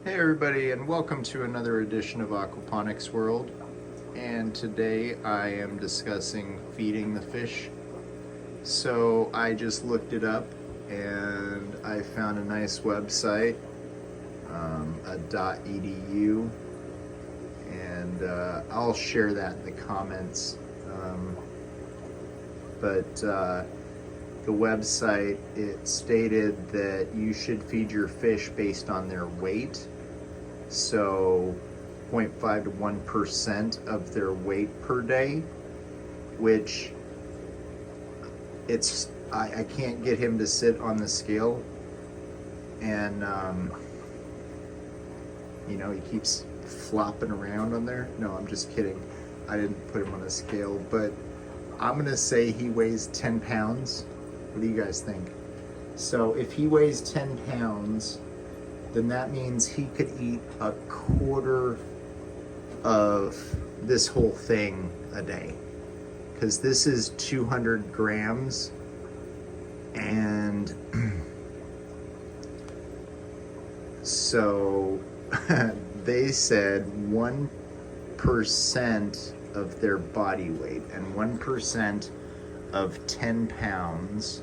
Hey everybody, and welcome to another edition of Aquaponics World. And today I am discussing feeding the fish. So I just looked it up and I found a nice website, a .edu, and I'll share that in the comments. But the website, it stated that you should feed your fish based on their weight. So 0.5 to 1% of their weight per day, which I can't get him to sit on the scale, and he keeps flopping around on there. No, I'm just kidding. I didn't put him on a scale, but I'm gonna say he weighs 10 pounds. What do you guys think? So if he weighs 10 pounds, then that means he could eat a quarter of this whole thing a day. Because this is 200 grams, and so they said 1% of their body weight, and 1% of 10 pounds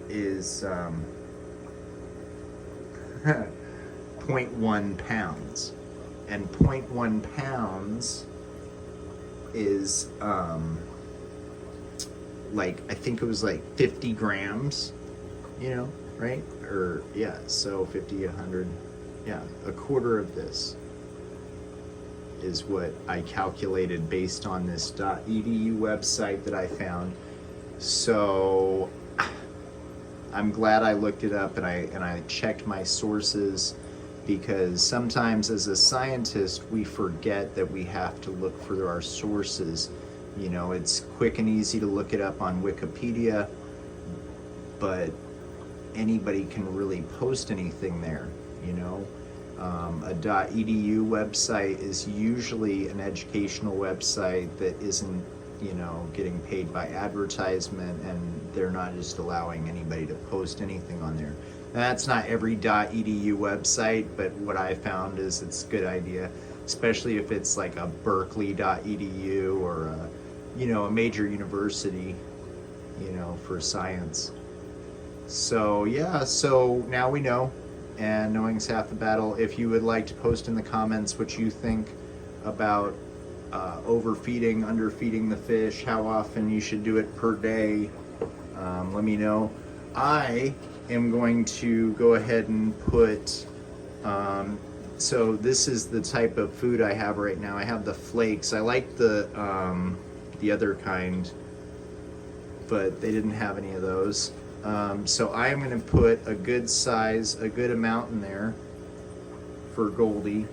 is 0.1 pounds, and 0.1 pounds is like, I think it was like 50 grams, right? Or yeah, so 50, 100, yeah, a quarter of this is what I calculated based on this .edu website that I found. So I'm glad I looked it up and I checked my sources, because sometimes as a scientist we forget that we have to look for our sources. It's quick and easy to look it up on Wikipedia, but anybody can really post anything there. A .edu website is usually an educational website that isn't getting paid by advertisement, and they're not just allowing anybody to post anything on there. Now, that's not every .edu website, but what I found is it's a good idea, especially if it's like a Berkeley.edu or a major university, for science. So yeah, so now we know, and knowing's half the battle. If you would like to post in the comments what you think about overfeeding, underfeeding the fish, how often you should do it per day, let me know. I am going to go ahead and put, so this is the type of food I have right now. I have the flakes. I like the other kind, but they didn't have any of those. So I am going to put a good size, a good amount in there for Goldie.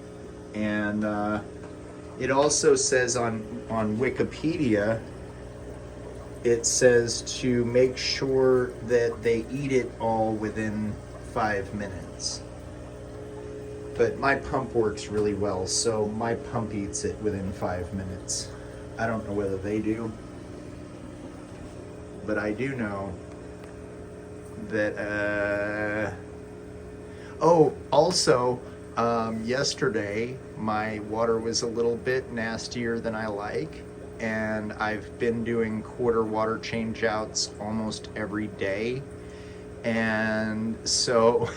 And it also says on Wikipedia, it says to make sure that they eat it all within 5 minutes. But my pump works really well, so my pump eats it within 5 minutes. I don't know whether they do, but I do know that also yesterday my water was a little bit nastier than I like, and I've been doing quarter water change outs almost every day, and so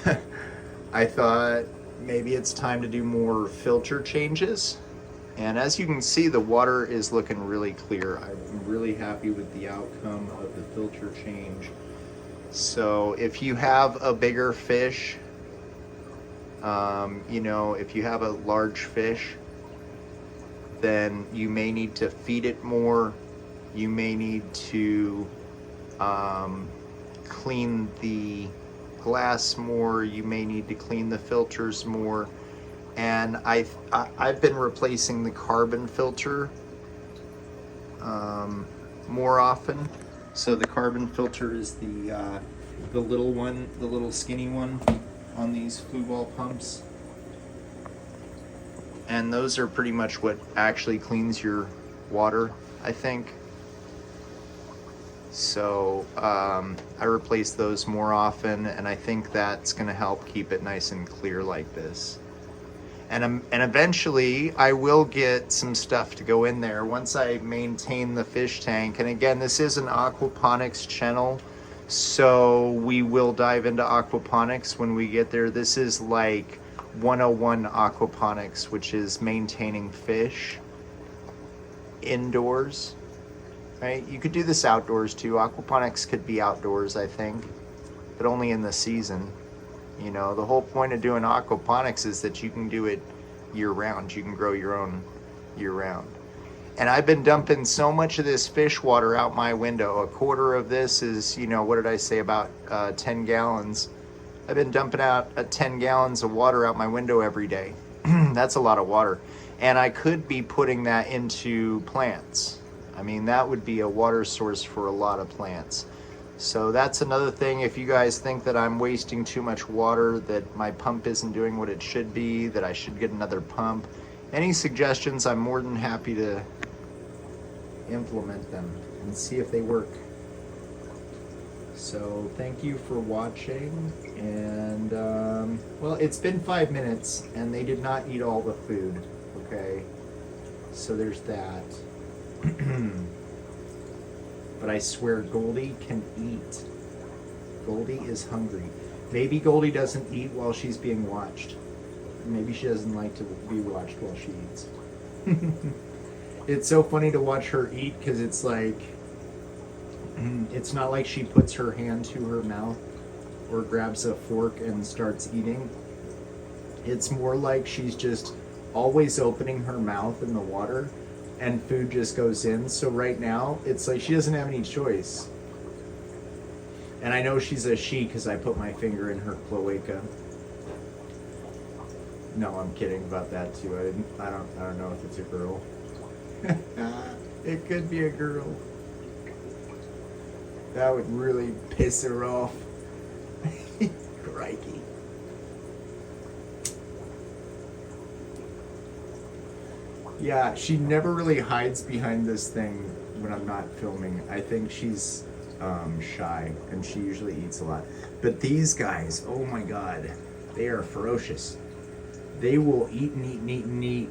I thought maybe it's time to do more filter changes. And as you can see, the water is looking really clear. I'm really happy with the outcome of the filter change. So if you have a bigger fish, if you have a large fish, then you may need to feed it more. You may need to clean the glass more. You may need to clean the filters more. And I've been replacing the carbon filter more often. So the carbon filter is the little one, the little skinny one on these Fluval pumps. And those are pretty much what actually cleans your water, I think. So I replace those more often, and I think that's going to help keep it nice and clear like this. And eventually I will get some stuff to go in there once I maintain the fish tank. And again, this is an aquaponics channel, so we will dive into aquaponics when we get there. This is like 101 aquaponics, which is maintaining fish indoors. Right? You could do this outdoors too. Aquaponics could be outdoors, I think, but only in the season. You know, the whole point of doing aquaponics is that you can do it year round. You can grow your own year round. And I've been dumping so much of this fish water out my window. A quarter of this is, you know, what did I say, about 10 gallons. I've been dumping out 10 gallons of water out my window every day. That's a lot of water. And I could be putting that into plants. I mean, that would be a water source for a lot of plants. So that's another thing. If you guys think that I'm wasting too much water, that my pump isn't doing what it should be, that I should get another pump, any suggestions, I'm more than happy to implement them and see if they work. So thank you for watching. And well, it's been 5 minutes and they did not eat all the food. Okay, so there's that. But I swear Goldie can eat. Goldie is hungry. Maybe Goldie doesn't eat while she's being watched. Maybe she doesn't like to be watched while she eats. It's so funny to watch her eat because it's like, it's not like she puts her hand to her mouth or grabs a fork and starts eating. It's more like she's just always opening her mouth in the water and food just goes in. So right now, it's like she doesn't have any choice. And I know she's a she because I put my finger in her cloaca. No, I'm kidding about that too. I don't know if it's a girl. It could be a girl. That would really piss her off. Crikey. Yeah, she never really hides behind this thing when I'm not filming. I think she's shy, and she usually eats a lot. But these guys, oh my god, they are ferocious. They will eat and eat and eat and eat.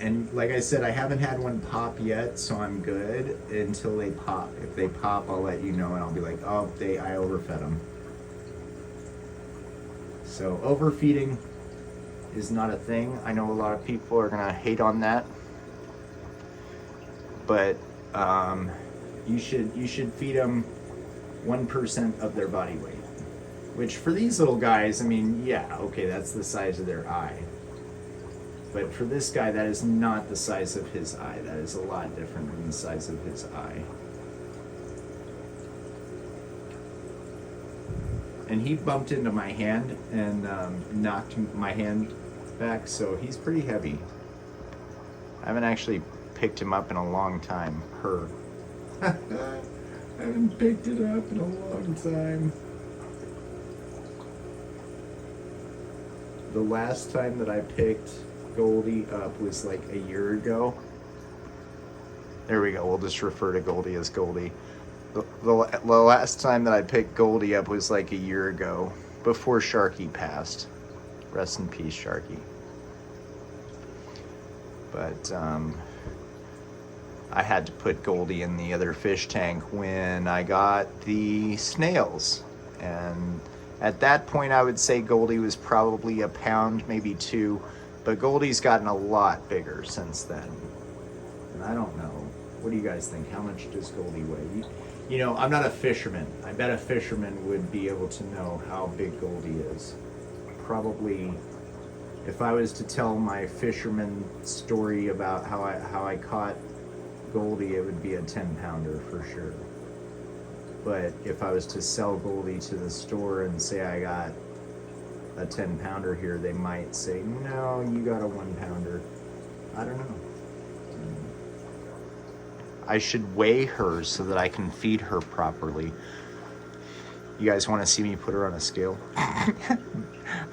And like I said, I haven't had one pop yet, so I'm good until they pop. If they pop, I'll let you know, and I'll be like, oh, I overfed them. So overfeeding is not a thing. I know a lot of people are gonna hate on that, but you should feed them 1% of their body weight, which for these little guys, I mean, yeah, okay, that's the size of their eye. But for this guy, that is not the size of his eye. That is a lot different than the size of his eye. And he bumped into my hand and knocked my hand back, so he's pretty heavy. I haven't actually picked him up in a long time. Her. I haven't picked it up in a long time. The last time that I picked Goldie up was like a year ago. There we go. We'll just refer to Goldie as Goldie. The last time that I picked Goldie up was like a year ago, before Sharky passed. Rest in peace, Sharky. But I had to put Goldie in the other fish tank when I got the snails. And at that point, I would say Goldie was probably a pound, maybe 2. But Goldie's gotten a lot bigger since then. And I don't know. What do you guys think? How much does Goldie weigh? You know, I'm not a fisherman. I bet a fisherman would be able to know how big Goldie is. Probably, if I was to tell my fisherman story about how I caught Goldie, it would be a 10-pounder for sure. But if I was to sell Goldie to the store and say I got a 10-pounder here, they might say, no, you got a 1-pounder. I don't know. I should weigh her so that I can feed her properly. You guys want to see me put her on a scale?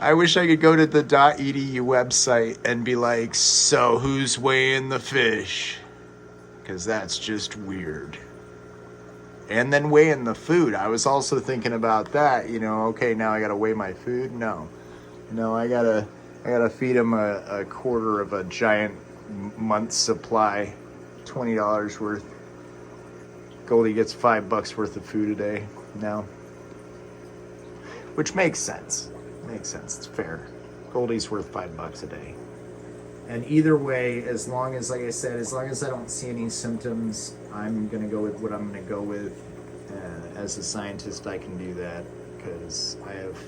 I wish I could go to the .edu website and be like, so who's weighing the fish? Because that's just weird. And then weighing the food. I was also thinking about that, you know, okay, now I gotta weigh my food. No, I gotta feed him a quarter of a giant month's supply, $20 worth. Goldie gets $5 worth of food a day now, which makes sense. It's fair. Goldie's worth $5 a day. And either way, as long as, like I said, as long as I don't see any symptoms, I'm gonna go with what I'm gonna go with. As a scientist, I can do that because I have,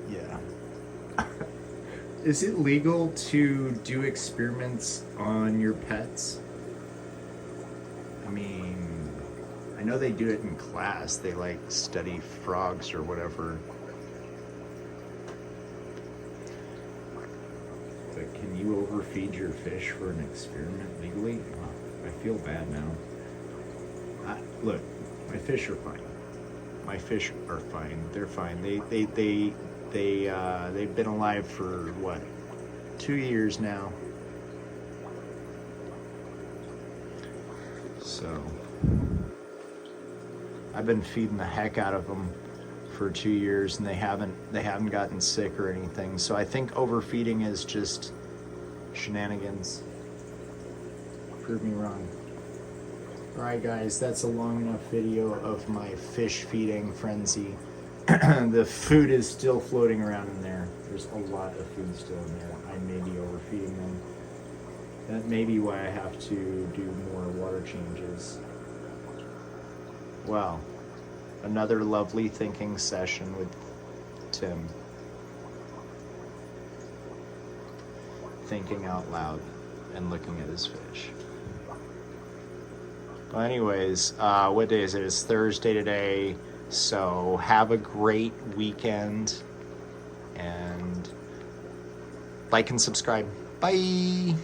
yeah. Is it legal to do experiments on your pets? I mean, I know they do it in class. They like study frogs or whatever. But can you overfeed your fish for an experiment legally? Oh, I feel bad now. Look, my fish are fine. My fish are fine. They're fine. They've been alive for what, 2 years now. So I've been feeding the heck out of them for 2 years, and they haven't gotten sick or anything. So I think overfeeding is just shenanigans. Prove me wrong. Alright guys, that's a long enough video of my fish feeding frenzy. The food is still floating around in there. There's a lot of food still in there. I may be overfeeding them. That may be why I have to do more water changes. Well, another lovely thinking session with Tim. Thinking out loud and looking at his fish. Well, anyways, what day is it? It's Thursday today. So have a great weekend. And like and subscribe. Bye.